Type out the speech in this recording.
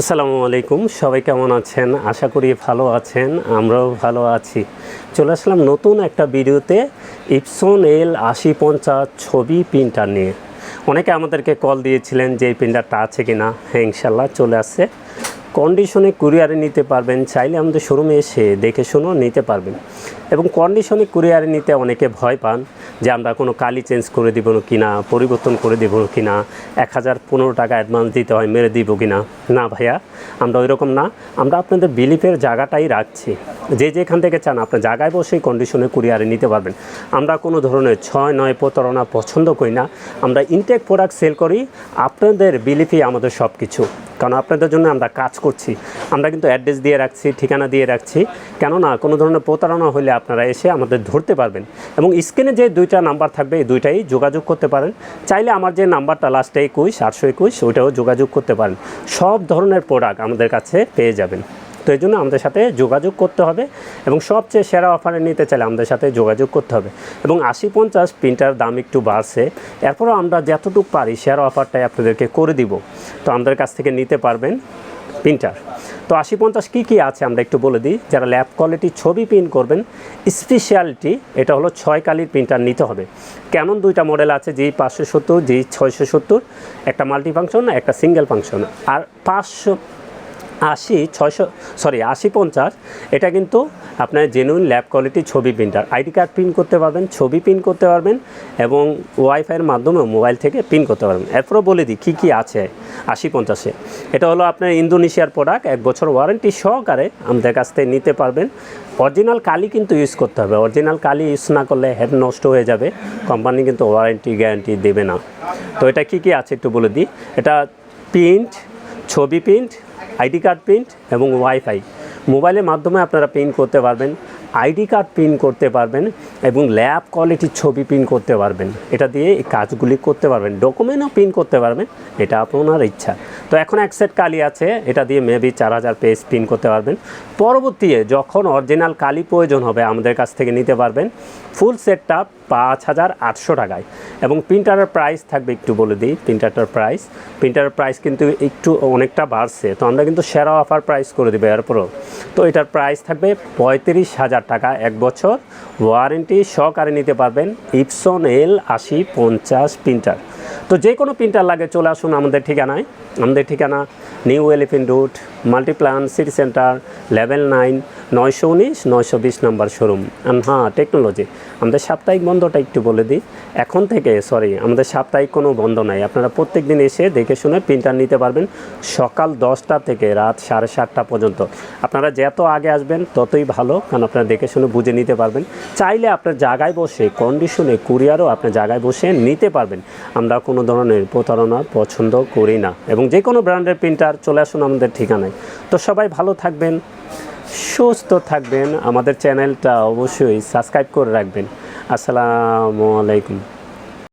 আসসালামু আলাইকুম, সবাই কেমন আছেন? আশা করি ভালো আছেন, আমরাও ভালো আছি। চলে আসলাম নতুন একটা ভিডিওতে ইপসন L8050 ছবি প্রিন্টার নিয়ে। অনেকে আমাদেরকে কল দিয়েছিলেন যে এই প্রিন্টারটা আছে কি না। হ্যাঁ, ইনশাল্লাহ চলে আসছে। কন্ডিশনে কুরিয়ারে নিতে পারবেন, চাইলে আমাদের শোরুমে এসে দেখে শুনেও নিতে পারবেন। এবং কন্ডিশনে কুরিয়ারে নিতে অনেকে ভয় পান যে আমরা কোনো কালি চেঞ্জ করে দিব কি না, পরিবর্তন করে দেব কি না, 1015 টাকা অ্যাডভান্স দিতে হয়, মেরে দিব কি না। না ভাইয়া, আমরা ওই রকম না। আমরা আপনাদের বিলিফের জায়গাটাই রাখছি। যে যেখান থেকে চান আপনার জায়গায় বসেই কন্ডিশনে কুরিয়ারে নিতে পারবেন। আমরা কোনো ধরনের 6-9 প্রতারণা পছন্দ করি না। আমরা ইনটেক প্রোডাক্ট সেল করি, আপনাদের বিলিফই আমাদের সব কিছু। কারণ আপনাদের জন্য আমরা কাজ করছি। আমরা কিন্তু অ্যাড্রেস দিয়ে রাখছি, ঠিকানা দিয়ে রাখছি। কেননা কোনো ধরনের প্রতারণা হলে আপনারা এসে আমাদের ধরতে পারবেন। এবং স্ক্রিনে যে দুইটা নাম্বার থাকবে এই দুইটাই যোগাযোগ করতে পারেন। চাইলে আমার যে নাম্বারটা লাস্টে 821 ওইটাও যোগাযোগ করতে পারেন। সব ধরনের প্রোডাক্ট আমাদের কাছে পেয়ে যাবেন। তো এই জন্য আমাদের সাথে যোগাযোগ করতে হবে এবং সবচেয়ে সেরা অফারে নিতে চাইলে আমাদের সাথে যোগাযোগ করতে হবে। এবং 8050 প্রিন্টার দাম একটু বাড়ছে, এরপরও আমরা যতটুকু পারি সেরা অফারটাই আপনাদেরকে করে দিব। তো আমাদের কাছ থেকে নিতে পারবেন প্রিন্টার। তো 8050 কী আছে আমরা একটু বলে দিই। যারা ল্যাব কোয়ালিটি ছবি প্রিন্ট করবেন, স্পেশালিটি এটা হলো 6 কালির প্রিন্টার নিতে হবে। ক্যানন দুইটা মডেল আছে, জি 570, জি 670, একটা মাল্টি ফাংশন, একটা সিঙ্গেল ফাংশন। আর 8050 এটা কিন্তু আপনার জেনুইন ল্যাব কোয়ালিটি ছবি প্রিন্টার। আইডি কার্ড প্রিন্ট করতে পারবেন, ছবি প্রিন্ট করতে পারবেন এবং ওয়াইফাইয়ের মাধ্যমে মোবাইল থেকে প্রিন্ট করতে পারবেন। এরপরও বলে দিই কী আছে 8050-এ। এটা হলো আপনার ইন্দোনেশিয়ার প্রোডাক্ট, 1 বছর ওয়ারেন্টি সহকারে আমাদের কাছ থেকে নিতে পারবেন। অরিজিনাল কালি কিন্তু ইউজ করতে হবে, অরিজিনাল কালি ইউজ না করলে হেড নষ্ট হয়ে যাবে, কোম্পানি কিন্তু ওয়ারেন্টি গ্যারান্টি দেবে না। তো এটা কী আছে একটু বলে দিই। এটা প্রিন্ট, ছবি প্রিন্ট, আইডি কার্ড প্রিন্ট এবং ওয়াইফাই মোবাইলের মাধ্যমে আপনারা প্রিন্ট করতে পারবেন, আইডি কার্ড প্রিন্ট করতে পারবেন এবং ল্যাব কোয়ালিটির ছবি প্রিন্ট করতে পারবেন। এটা দিয়ে এই কাজগুলি করতে পারবেন, ডকুমেন্টও প্রিন্ট করতে পারবেন, এটা আপনার ইচ্ছা। তো এখন এক সেট কালি আছে, এটা দিয়ে মেবি 4000 পেজ প্রিন্ট করতে পারবেন। পরবর্তীতে যখন অরিজিনাল কালি প্রয়োজন হবে আমাদের কাছ থেকে নিতে পারবেন। ফুল সেটটা 5800 টাকায়। এবং প্রিন্টারের প্রাইস থাকবে একটু বলে দিই। প্রিন্টারের প্রাইস কিন্তু একটু অনেকটা বাড়ছে, তো আমরা কিন্তু সেরা অফার প্রাইস করে দেবো এরপরও। তো এটার প্রাইস থাকবে 35,000 টাকা, 1 বছর ওয়ারেন্টি সহকারে নিতে পারবেন ইপসন L8050 প্রিন্টার। তো যে কোনো প্রিন্টার লাগে চলে আসুন আমাদের ঠিকানায়। আমাদের ঠিকানা new elephant road, Multiplan city centre, level 9, 919-920 নম্বর শোরুম। হ্যাঁ, টেকনোলজি। আমাদের সাপ্তাহিক বন্ধটা একটু বলে দিই। এখন থেকে আমাদের সাপ্তাহিক কোনো বন্ধ নাই। আপনারা প্রত্যেক দিন এসে দেখে শুনে প্রিন্টার নিতে পারবেন সকাল 10টা থেকে রাত 7:30 পর্যন্ত। আপনারা যত আগে আসবেন ততই ভালো, কারণ আপনারা দেখে শুনে বুঝে নিতে পারবেন। চাইলে আপনার জায়গায় বসে কন্ডিশনে কুরিয়ারও আপনার জায়গায় বসে নিতে পারবেন। আমরা কোনো ধরনের প্রতারণা পছন্দ করি না এবং যে কোনো ব্র্যান্ডের প্রিন্টার চলে আসুন আমাদের ঠিকানায়। তো সবাই ভালো থাকবেন, সুস্থ থাকবেন। আমাদের চ্যানেলটা অবশ্যই সাবস্ক্রাইব করে রাখবেন। আসসালামু আলাইকুম।